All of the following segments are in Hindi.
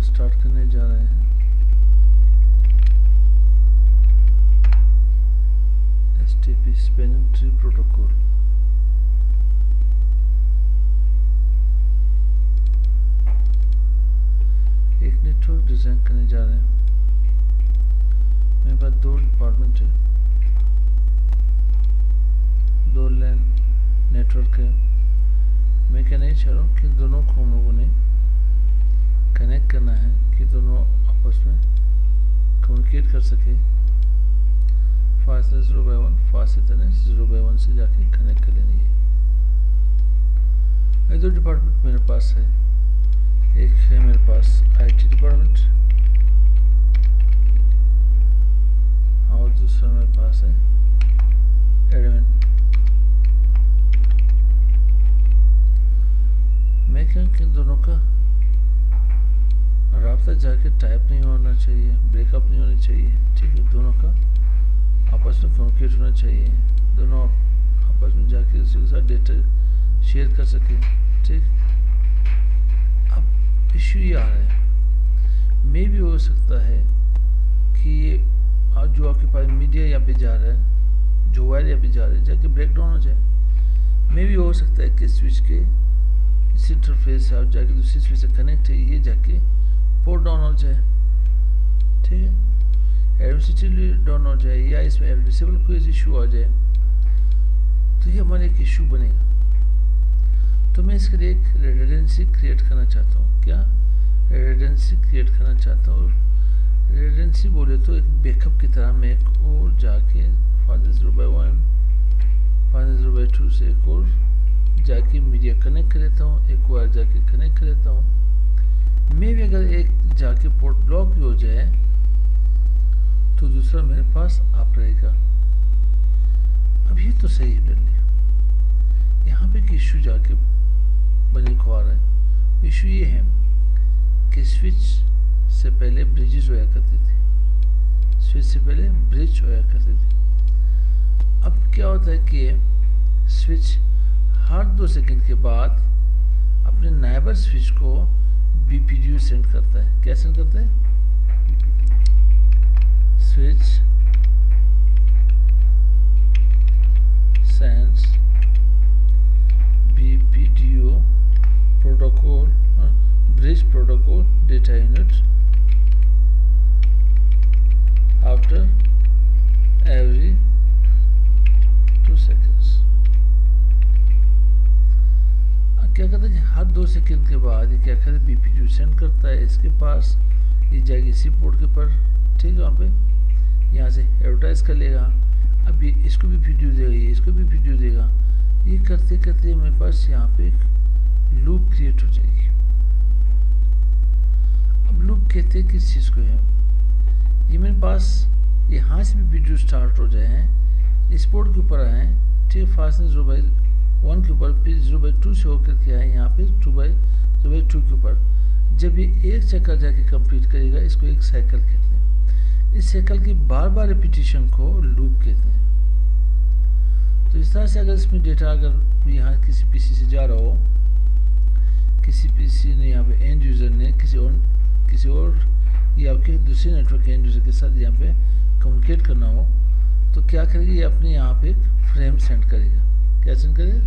स्टार्ट करने जा रहे हैं। HTTP spanning tree protocol. एक नेटवर्क डिजाइन करने जा रहे हैं। मेरे पास दो डिपार्टमेंट है, दो लैन नेटवर्क है। मैं कहना ही चाह रहा हूँ कि दोनों को हम लोगों ने कनेक्ट करना है कि दोनों आपस में कम्युनिकेट कर सके। फास्ट 0/1 फास्ट इतने 0/1 से जाके कनेक्ट कर लेनी है। ये दो डिपार्टमेंट मेरे पास है। एक है मेरे पास IT डिपार्टमेंट और दूसरा मेरे पास है एडमिन। मैं कहूँ कि दोनों का राब्ता जाके टाइप नहीं होना चाहिए, ब्रेकअप नहीं होनी चाहिए, ठीक है। दोनों का आपस में कम्युनिकेट होना चाहिए, दोनों आपस में जाके उसी के साथ डेटा शेयर कर सके, ठीक। अब इश्यू ये आ रहा है, मे भी हो सकता है कि ये जो आपके पास मीडिया यहाँ पे जा रहा है, जो वायर यहाँ पे जा रहा है, जाके ब्रेक डाउन हो जाए। मे भी हो सकता है कि स्विच के इस इंटरफेस से आप जाके दूसरी स्विच से कनेक्ट है, ये जाके पोर्ट डाउन हो जाए, ठीक है। एडमिनिस्ट्रेटिवली डाउन हो जाए या इसमें एडमिसिबल कोई इशू आ जाए तो ये हमारा एक इशू बनेगा। तो मैं इसके लिए एक रेडिडेंसी क्रिएट करना चाहता हूँ। क्या रेडिडेंसी क्रिएट करना चाहता हूँ? रेडिडेंसी बोले तो एक बैकअप की तरह मैं एक और जाके 0/1 0/2 से एक और जाके मीडिया कनेक्ट कर लेता हूँ, एक और जाके कनेक्ट कर लेता हूँ। मे भी अगर एक जाके पोर्ट ब्लॉक भी हो जाए तो दूसरा मेरे पास आप रहेगा। अब ये तो सही है मेरे लिए। यहाँ पे एक इशू जाके बने को आ रहा है। इशू ये है कि स्विच से पहले ब्रिजेस होया करती थी, स्विच से पहले ब्रिज होया करती थी। अब क्या होता है कि स्विच हर 2 सेकंड के बाद अपने नाइबर स्विच को BPDU सेंड करता है। क्या सेंड करता है? Switch sends BPDU protocol bridge protocol data unit after every 2 seconds। क्या करता है? हर 2 सेकंड के बाद ये क्या करता है? BPDU सेंड करता है इसके पास, ये जाएगी इसी पोर्ट के पर, ठीक है। वहाँ पे यहाँ से एडवर्टाइज कर लेगा। अब ये इसको भी BPDU देगा, ये इसको भी BPDU देगा। ये करते करते मेरे पास यहाँ पे एक लूप क्रिएट हो जाएगी। अब लूप कहते हैं किस चीज़ को है? ये मेरे पास यहाँ से भी BPDU स्टार्ट हो जाए हैं, इस पोर्ट के ऊपर आए, ठीक है। फास्ट 0/1 के ऊपर, फिर 0/2 से होकर के आए यहाँ पे 0/2 के ऊपर। जब ये एक चक्कर जाके कंप्लीट करेगा, इसको एक साइकिल कहते हैं। इस साइकिल की बार बार रिपीटिशन को लूप कहते हैं। तो इस तरह से अगर इसमें डेटा अगर यहाँ किसी PC से जा रहा हो, किसी PC ने यहाँ पे एंड यूज़र ने किसी और या आपके दूसरे नेटवर्क के एंड यूज़र के साथ यहाँ पे कम्युनिकेट करना हो, तो क्या करेगा? ये अपने यहाँ पे एक फ्रेम सेंड करेगा। क्या सेंड करेगा?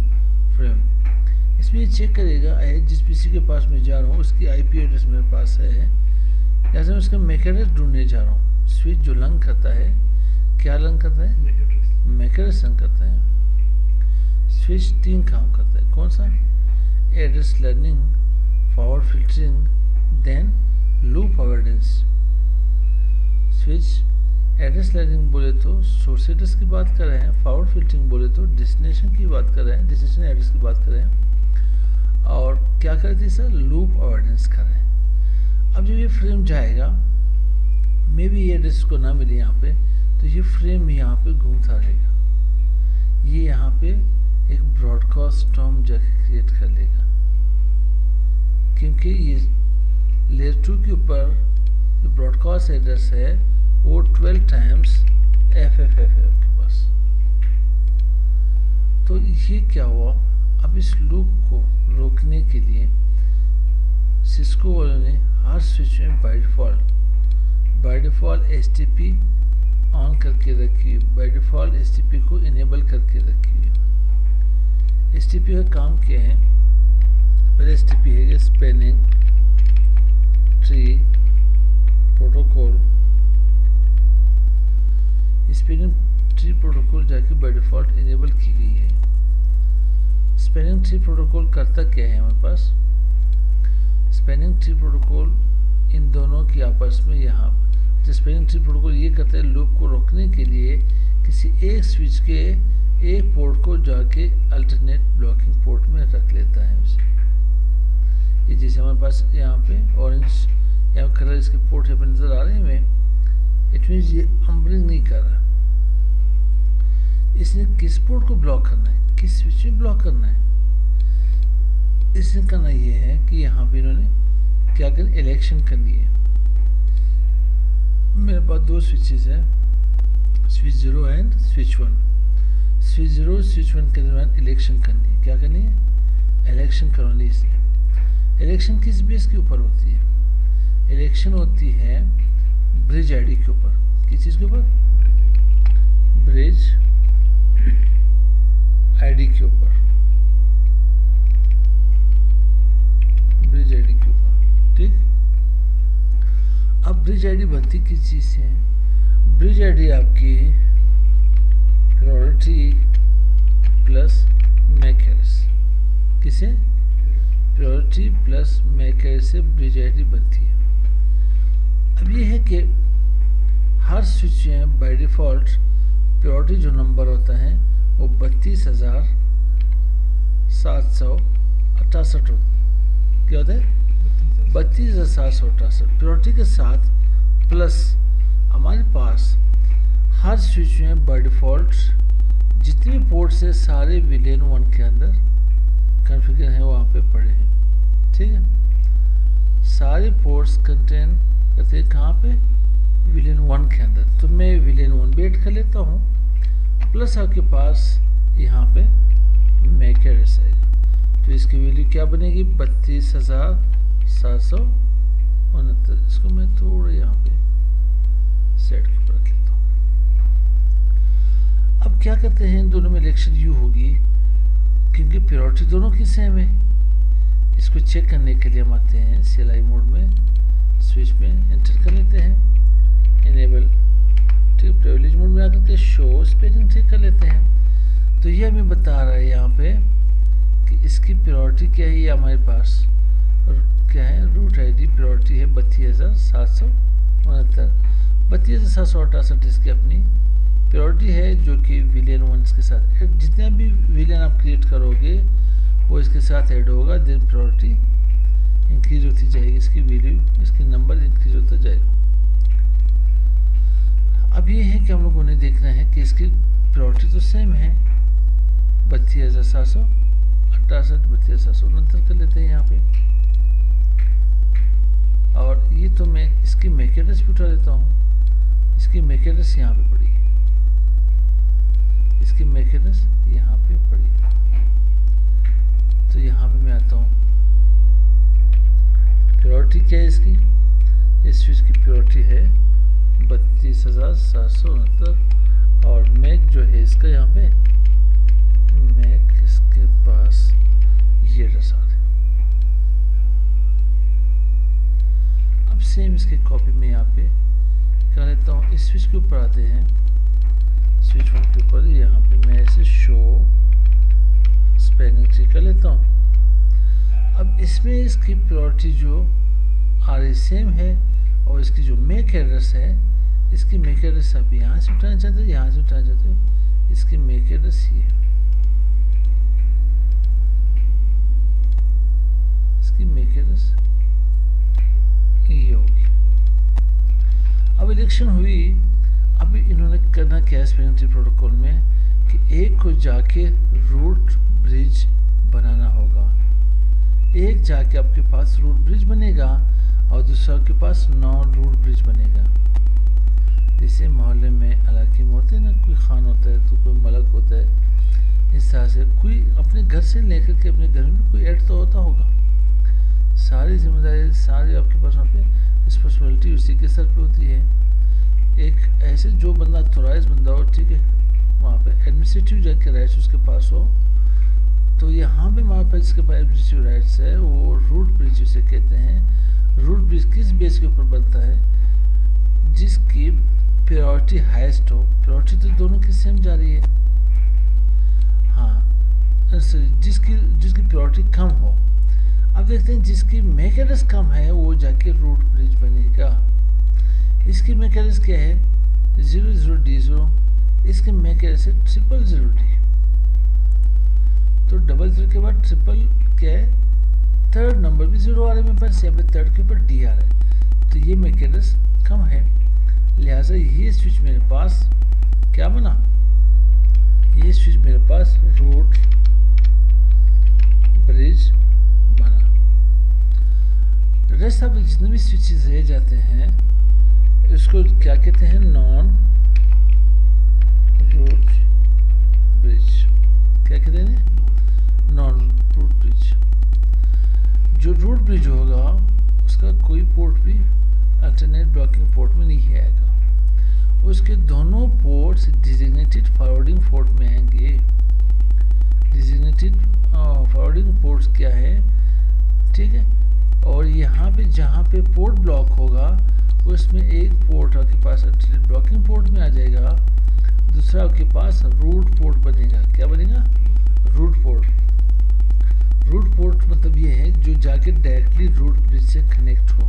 फ्रेम। इसमें ये चेक करेगा जिस PC के पास मैं जा रहा हूँ उसकी IP एड्रेस मेरे पास है, या मैं उसका मैक एड्रेस ढूंढने जा रहा हूँ। स्विच जो लंग करता है, क्या लंग करता है? मैक एड्रेस लंग करता है। स्विच 3 काम करता है। कौन सा? Address learning, forward filtering, then loop avoidance. Switch address learning बोले तो सोर्स एड्रेस की बात कर रहे हैं, फॉरवर्ड फिल्टरिंग बोले तो डेस्टिनेशन की बात कर रहे हैं, डेस्टिनेशन एड्रेस की बात कर रहे हैं, और क्या कर रहे थे सर? लूप अवॉइडेंस कर रहे हैं। अब जब ये फ्रेम जाएगा, मे भी ये एड्रेस को ना मिले यहाँ पे, तो ये फ्रेम यहाँ पे घूमता रहेगा। ये यहाँ पे एक ब्रॉडकास्ट टर्म जाके क्रिएट कर लेगा, क्योंकि ये लेयर 2 के ऊपर जो ब्रॉडकास्ट एड्रेस है वो 12 टाइम्स FFF है आपके पास। तो ये क्या हुआ? अब इस लूप को रोकने के लिए सिस्को वालों ने हर स्विच में बाय डिफ़ॉल्ट एसटीपी ऑन करके रखिए, बाय डिफ़ॉल्ट एसटीपी को इनेबल करके रखिए। एसटीपी का काम क्या है? पहले एसटीपी है spanning tree protocol. Spanning tree protocol जाके बाय डिफ़ॉल्ट इनेबल की गई है। स्पैनिंग ट्री प्रोटोकॉल करता क्या है हमारे पास? स्पैनिंग ट्री प्रोटोकॉल इन दोनों की आपस में यहाँ स्पैनिंग ट्री प्रोटोकॉल ये करता है लूप को रोकने के लिए किसी एक स्विच के एक पोर्ट को जाके अल्टरनेट ब्लॉकिंग पोर्ट में रख लेता है उसे। ये जैसे हमारे पास यहाँ पे ऑरेंज यहाँ कलर इसके पोर्ट यहाँ पे नज़र आ रहे हैं हमें, इट मीन्स ये अम्बरिंग नहीं कर रहा। इसने किस पोर्ट को ब्लॉक करना है, किस स्विच में ब्लॉक करना है? इसने करना ये है कि यहाँ पे इन्होंने क्या कर इलेक्शन करनी है। मेरे पास दो स्विचेस हैं, switch 0 and switch 1। Switch 0 switch 1 के दरमियान इलेक्शन करनी है। क्या करनी है? इलेक्शन करवानी है इसने। इलेक्शन किस बेस के ऊपर होती है? इलेक्शन होती है ब्रिज आईडी के ऊपर। किस चीज़ के ऊपर? ब्रिज आईडी के ऊपर, ब्रिज आईडी के ऊपर। ठीक, अब ब्रिज आईडी बनती किस चीज़ से है? ब्रिज आईडी आपकी प्रायोरिटी प्लस मैक एड्रेस। किसे? प्रायोरिटी प्लस मैक एड्रेस से ब्रिज आईडी बनती है। अब ये है कि हर स्विच में बाय डिफ़ॉल्ट प्रायोरिटी जो नंबर होता है वो 32,768 होता है। क्या होता है? 32,768 प्रायोरिटी के साथ प्लस हमारे पास हर स्विच में बाय डिफ़ॉल्ट जितने पोर्ट्स है सारे विलेन 1 के अंदर कॉन्फ़िगर हैं, वहाँ पे पड़े हैं। ठीक है, सारे पोर्ट्स कंटेन करते हैं कहाँ पे? विलेन 1 के अंदर। तो मैं विलेन 1 भी ऐड कर लेता हूँ, प्लस आपके पास यहाँ पे मैक एड्रेस आएगा। तो इसकी वैल्यू क्या बनेगी? 32,769। इसको मैं थोड़ा यहाँ पे सेट के ऊपर रख लेता हूँ। अब क्या करते हैं, इन दोनों में इलेक्शन यू होगी क्योंकि प्रायोरिटी दोनों की सेम है। इसको चेक करने के लिए हम आते हैं CLI मोड में, स्विच में एंटर कर लेते हैं, इनेबल। ठीक, प्रिविलेज मोड में आकर के शो स्पैनिंग ट्री कर लेते हैं। तो ये हमें बता रहा है यहाँ पे कि इसकी प्रायोरिटी क्या है। ये हमारे पास क्या है? रूट आईडी प्रायोरिटी है 32,769। 32,768 इसकी अपनी प्रायोरिटी है जो कि विलेन 1 के साथ जितने भी विलेन आप क्रिएट करोगे वो इसके साथ ऐड होगा। देन प्रायोरिटी इंक्रीज होती जाएगी, इसकी वैल्यू, इसकी नंबर इंक्रीज होता जाएगा। अब ये है कि हम लोगों ने देखना है कि इसकी प्रायोरिटी तो सेम है 32,768, 32,769 कर लेते हैं यहाँ पे। और ये तो मैं इसकी मैक एड्रेस भी उठा लेता हूँ। इसकी मैक एड्रेस यहाँ पे पड़ी है, इसकी मैक एड्रेस यहाँ पे पड़ी है। तो यहाँ पे मैं आता हूँ, प्रायोरिटी क्या है इसकी? इस स्विच की प्रायोरिटी है 32,769 और मैक जो है इसका यहाँ पे मैक इसके पास ये एड्रेस आ रहा है। अब सेम इसके कॉपी में यहाँ पे कर लेता हूँ। इस स्विच के ऊपर आते हैं, स्विच 1 के ऊपर यहाँ पे मैं इसे शो स्पैनिंग ट्री कर लेता हूँ। अब इसमें इसकी प्रायोरिटी जो आ रही सेम है और इसकी जो मैक एड्रेस है, इसकी मैक एड्रेस आप यहाँ से उठाना चाहते हो, यहाँ से उठाना चाहते हो, इसकी मैक एड्रेस ये है, इसकी मैक एड्रेस ये होगी। अब इलेक्शन हुई। अब इन्होंने करना क्या है स्पैनिंग ट्री प्रोटोकॉल में कि एक को जाके रूट ब्रिज बनाना होगा। एक जाके आपके पास रूट ब्रिज बनेगा और दूसरा के पास नॉन रूट ब्रिज बनेगा। जैसे मोहल्ले में इलाके में होते हैं ना, कोई खान होता है तो कोई मलक होता है, इस तरह से कोई अपने घर से लेकर के अपने घर में कोई ऐड तो होता होगा। सारी जिम्मेदारी, सारी आपके पास वहाँ पे रिस्पॉन्सिबिलिटी उसी के सर पे होती है। एक ऐसे जो बंदा ऑथोराइज बंदा हो, ठीक है, वहाँ पे एडमिनिस्ट्रेटिव जाके राइट्स उसके पास हो, तो यहाँ पे हमारे पास जिसके पास एडमिनिस्ट्रेटिव राइट्स है वो रूट ब्रिज उसे कहते हैं। रूट ब्रिज किस बेस के ऊपर बनता है? जिसकी प्रायोरिटी हाईएस्ट हो। प्रायोरिटी तो दोनों की सेम जा रही है, हाँ, जिसकी प्रायोरिटी कम हो। अब देखते हैं जिसकी मैकेनिक्स कम है वो जाके रूट ब्रिज बनेगा। इसकी मैकेनिक्स क्या है? 00D0, इसके मैकेनिक्स है 000D। तो 00 के बाद ट्रिपल क्या है? थर्ड नंबर भी 0 आ रहा है मेरे पास, यहाँ पे थर्ड के ऊपर D आ रहा है, तो ये मैकेनिक्स कम है, लिहाजा ये स्विच मेरे पास क्या बना? ये स्विच मेरे पास रूट ब्रिज बना। रेस्ट ऑफ जितने भी स्विचेस रह जाते हैं इसको क्या कहते हैं? Non root bridge. क्या कहते हैं? Non root bridge. जो रूट ब्रिज होगा उसका कोई पोर्ट भी अल्टरनेट ब्लॉकिंग पोर्ट में नहीं आएगा, उसके दोनों पोर्ट्स डिजिग्नेटेड फॉरवर्डिंग पोर्ट में आएंगे। डिजिग्नेटेड फॉरवर्डिंग पोर्ट्स क्या है? ठीक है, और यहाँ पे जहाँ पे पोर्ट ब्लॉक होगा उसमें एक पोर्ट आपके पास अल्टरनेट ब्लॉकिंग पोर्ट में आ जाएगा, दूसरा आपके पास रूट पोर्ट बनेगा। क्या बनेगा? Root port. रूट पोर्ट मतलब ये है जो जाके डायरेक्टली रूट ब्रिज से कनेक्ट हो।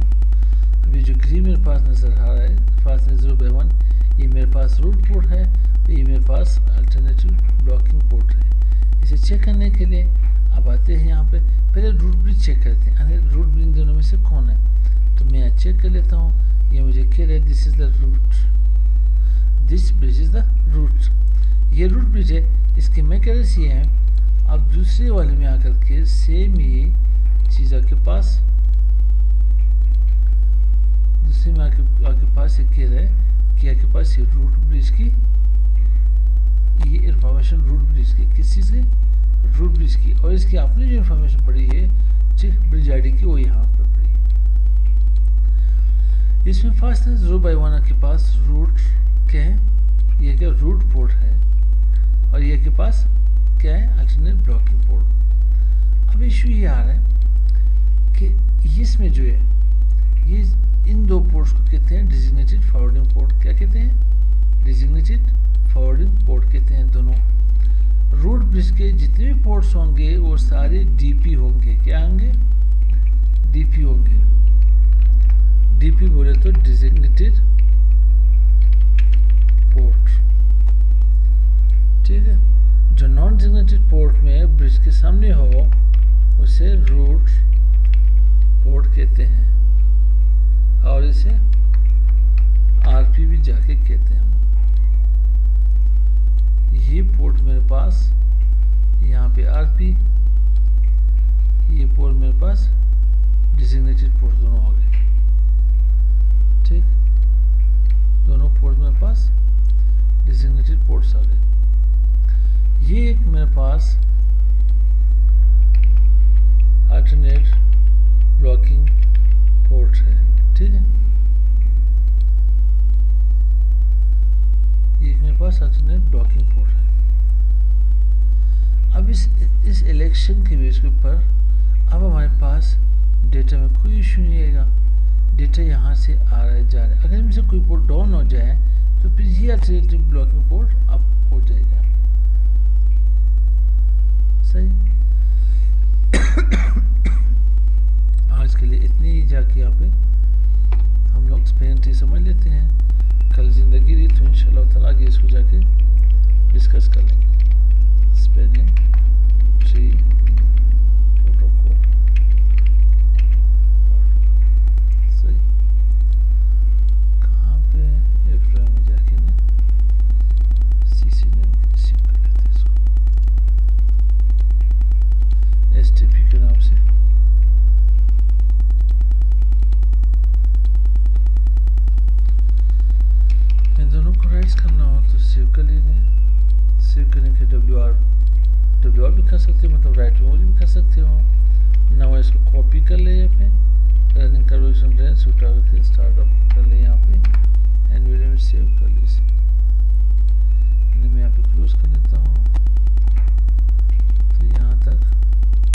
अभी जो ग्रीन मेरे पास नजर आ रहा है, 0/1, ये मेरे पास रूट पोर्ट है, तो ये मेरे पास अल्टरनेटिव ब्लॉकिंग पोर्ट है। इसे चेक करने के लिए अब आते हैं यहाँ पे, पहले रूट ब्रिज चेक करते हैं। अरे रूट ब्रिज दोनों में से कौन है? तो मैं यहाँ चेक कर लेता हूँ। ये मुझे कह रहा है this is the root, this bridge is the root. ये रूट ब्रिज है, इसके मैकेनिक्स ये है। अब दूसरे वाले में आकर के सेम ये चीज़ आपके पास, दूसरे में आपके पास ये कह रहा है कि आपके पास ये रूट ब्रिज की ये इंफॉर्मेशन रूट ब्रिज की, किस चीज़ की? रूट ब्रिज की। और इसकी आपने जो इंफॉर्मेशन पड़ी है ब्रिज आईडी की, वो यहाँ पर पड़ी है। इसमें फर्स्ट है 0/1 आपके पास रूट क्या है? ये क्या रूट पोर्ट है, और ये के पास क्या है? Alternate blocking port. अब इशू ये आ रहा है कि इसमें जो है ये इन दो पोर्ट्स को कहते हैं डिजिग्नेटेड फॉरवर्डिंग पोर्ट। क्या कहते हैं? डिजिग्नेटेड फॉरवर्डिंग पोर्ट कहते हैं दोनों। रूट ब्रिज के जितने भी पोर्ट्स होंगे वो सारे डीपी होंगे। क्या होंगे? डीपी होंगे। डीपी बोले तो डिजिग्नेटेड पोर्ट, ठीक है। जो नॉन डिजिग्नेटेड पोर्ट में ब्रिज के सामने हो उसे रूट पोर्ट कहते हैं, और इसे आरपी भी जाके कहते हैं हम। ये पोर्ट मेरे पास यहाँ पे आरपी, ये पोर्ट मेरे पास डिजिग्नेटेड पोर्ट दोनों हो गए, ठीक। दोनों पोर्ट मेरे पास डिजिग्नेटेड पोर्ट्स आ गए। ये एक मेरे पास अल्टरनेट ब्लॉकिंग पोर्ट है, ठीक है। ये मेरे पास अल्टरनेट ब्लॉकिंग पोर्ट है। अब इस इलेक्शन के बेस के ऊपर अब हमारे पास डेटा में कोई इशू नहीं आएगा। डेटा यहाँ से आ रहा है, जा रहा है। अगर इनसे कोई पोर्ट डाउन हो जाए तो फिर ये अल्टरनेटिव ब्लॉकिंग पोर्ट अप हो जाएगा, सही। आज के लिए इतनी ही जाके यहाँ पे हम लोग स्पेलिंग समझ लेते हैं। कल जिंदगी रही तो इंशाल्लाह ताला आगे इसको जाके डिस्कस कर लेंगे। स्पेलिंग ट्री प्रोटोकॉल, सही। कहाँ पे एफ्रा में जाके ना सीसी नेम सेव कर लेते हैं इसको एसटीपी के नाम से। इन दोनों को राइट्स करना हो तो सेव कर लीजिए। सेव करने के WR भी कर सकते हो, मतलब राइट मेमोरी भी कर सकते हो। ना इसको कॉपी कर ले यहाँ पे इंटरनेट से उठा करके स्टार्टअप कर ले यहाँ पे एनवीडिया में सेव